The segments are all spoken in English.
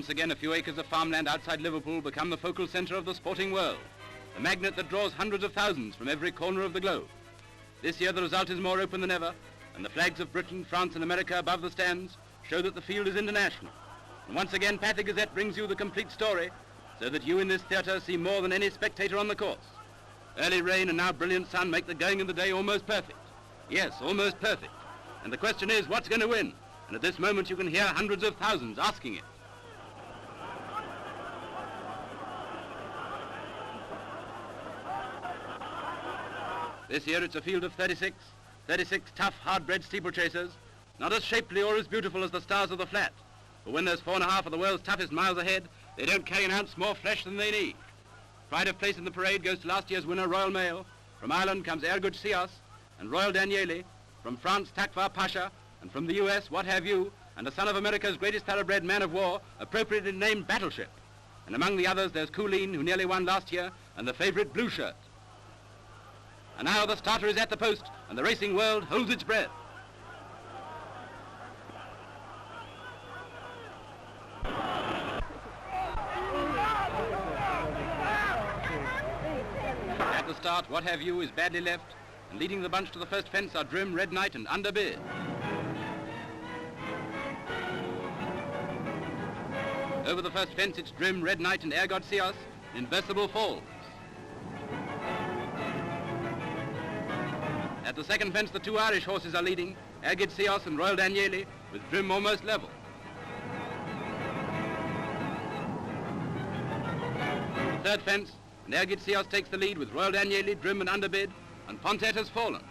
Once again, a few acres of farmland outside Liverpool become the focal centre of the sporting world, a magnet that draws hundreds of thousands from every corner of the globe. This year the result is more open than ever, and the flags of Britain, France and America above the stands show that the field is international. And once again, Pathe Gazette brings you the complete story, so that you in this theatre see more than any spectator on the course. Early rain and now brilliant sun make the going of the day almost perfect. Yes, almost perfect. And the question is, what's going to win? And at this moment you can hear hundreds of thousands asking it. This year it's a field of 36 tough, hard-bred steeplechasers, not as shapely or as beautiful as the stars of the flat, but when there's 4.5 of the world's toughest miles ahead, they don't carry an ounce more flesh than they need. Pride of place in the parade goes to last year's winner, Royal Mail. From Ireland comes Ergut Sios and Royal Danieli. From France, Takvar Pasha, and from the US, What Have You, and a son of America's greatest thoroughbred man of war, appropriately named Battleship. And among the others, there's Coolin, who nearly won last year, and the favourite Blue Shirt. And now the starter is at the post, and the racing world holds its breath. At the start, What Have You is badly left, and leading the bunch to the first fence are Drim, Red Knight and Underbeard. Over the first fence it's Drim, Red Knight and Ergot Sios, Inversible Falls. At the second fence the two Irish horses are leading, Ergot Sios and Royal Danieli, with Drim almost level. The third fence, and Ergot Sios takes the lead with Royal Danieli, Drim and Underbid, and Pontet has fallen.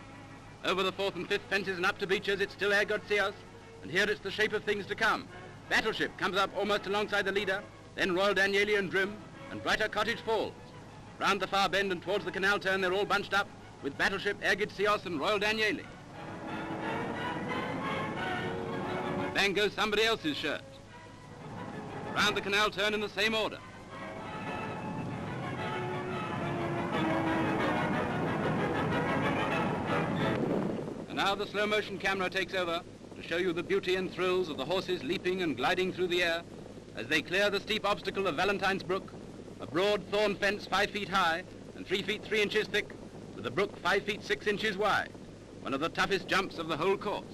Over the fourth and fifth fences and up to Beecher's it's still Ergot Sios, and here it's the shape of things to come. Battleship comes up almost alongside the leader, then Royal Danieli and Drim, and Brighter Cottage falls. Round the far bend and towards the canal turn they're all bunched up, with Battleship, Ergot Sios and Royal Danieli. Bang goes somebody else's shirt. Round the canal turn in the same order. And now the slow motion camera takes over to show you the beauty and thrills of the horses leaping and gliding through the air as they clear the steep obstacle of Valentine's Brook, a broad thorn fence 5 feet high and 3 feet 3 inches thick, with the brook 5 feet 6 inches wide, one of the toughest jumps of the whole course.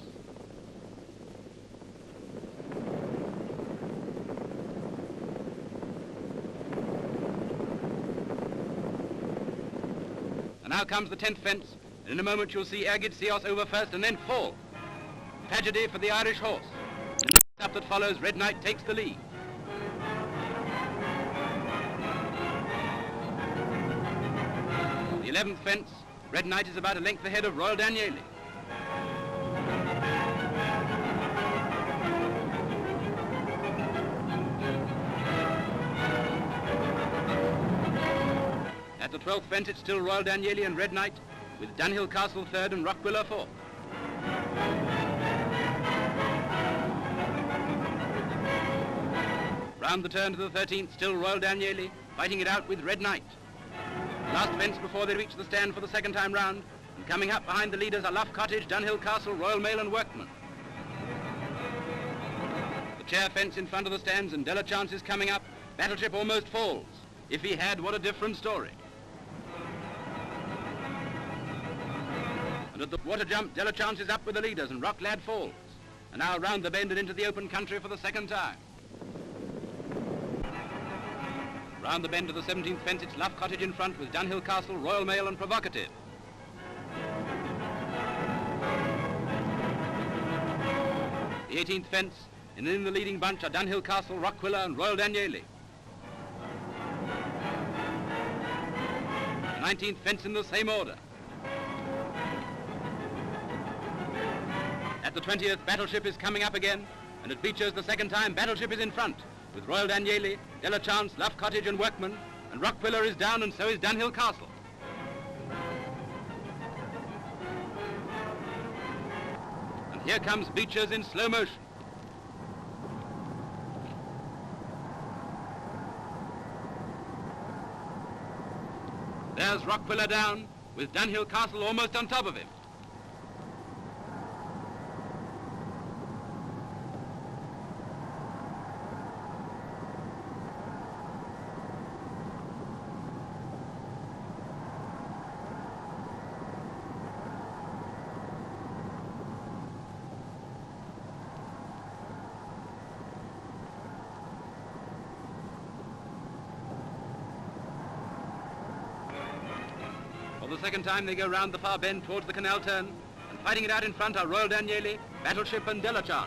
And now comes the 10th fence, and in a moment you'll see Ergot Sios over first and then fall. Tragedy for the Irish horse. In the up that follows, Red Knight takes the lead. The 11th fence, Red Knight is about a length ahead of Royal Danieli. At the 12th fence, it's still Royal Danieli and Red Knight, with Dunhill Castle third and Rockwiller fourth. Round the turn to the 13th, still Royal Danieli, fighting it out with Red Knight. Last fence before they reach the stand for the second time round, and coming up behind the leaders are Luff Cottage, Dunhill Castle, Royal Mail and Workman. The chair fence in front of the stands and Della Chance is coming up. Battleship almost falls. If he had, what a different story. And at the water jump, Della Chance is up with the leaders and Rock Lad falls. And now round the bend and into the open country for the second time. Round the bend to the 17th fence, it's Luff Cottage in front with Dunhill Castle, Royal Mail and Provocative. The 18th fence, and in the leading bunch are Dunhill Castle, Rockwiller and Royal Danieli. The 19th fence in the same order. At the 20th, Battleship is coming up again, and at Beecher's the second time, Battleship is in front, with Royal Danieli, Della Chance, Luff Cottage and Workman, and Rockwiller is down and so is Dunhill Castle. And here comes Beecher's in slow motion. There's Rockwiller down, with Dunhill Castle almost on top of him. For the second time, they go round the far bend towards the canal turn, and fighting it out in front are Royal Danieli, Battleship and Delachance.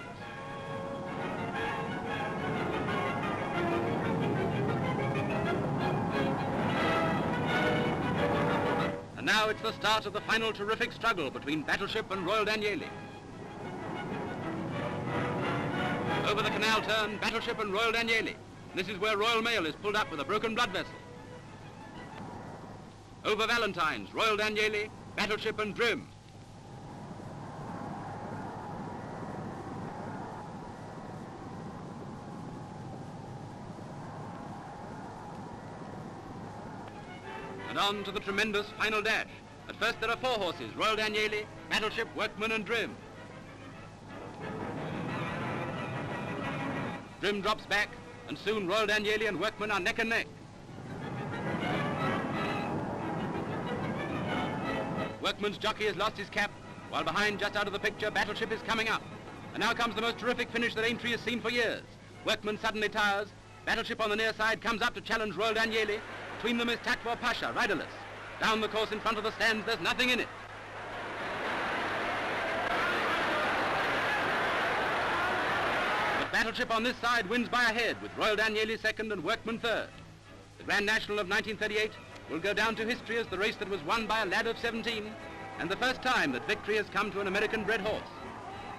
And now it's the start of the final terrific struggle between Battleship and Royal Danieli. Over the canal turn, Battleship and Royal Danieli. This is where Royal Mail is pulled up with a broken blood vessel. Over Valentine's, Royal Danieli, Battleship and Drim. And on to the tremendous final dash. At first there are 4 horses, Royal Danieli, Battleship, Workman and Drim. Drim drops back, and soon Royal Danieli and Workman are neck and neck. Workman's jockey has lost his cap, while behind, just out of the picture, Battleship is coming up. And now comes the most terrific finish that Aintree has seen for years. Workman suddenly tires. Battleship on the near side comes up to challenge Royal Danieli. Between them is Takwa Pasha, riderless. Down the course in front of the stands, there's nothing in it. But Battleship on this side wins by a head, with Royal Danieli second and Workman third. The Grand National of 1938 will go down to history as the race that was won by a lad of 17, and the first time that victory has come to an American-bred horse.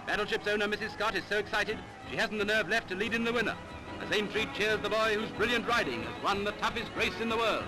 Battleship's owner, Mrs. Scott, is so excited she hasn't the nerve left to lead in the winner, as Aintree cheers the boy whose brilliant riding has won the toughest race in the world.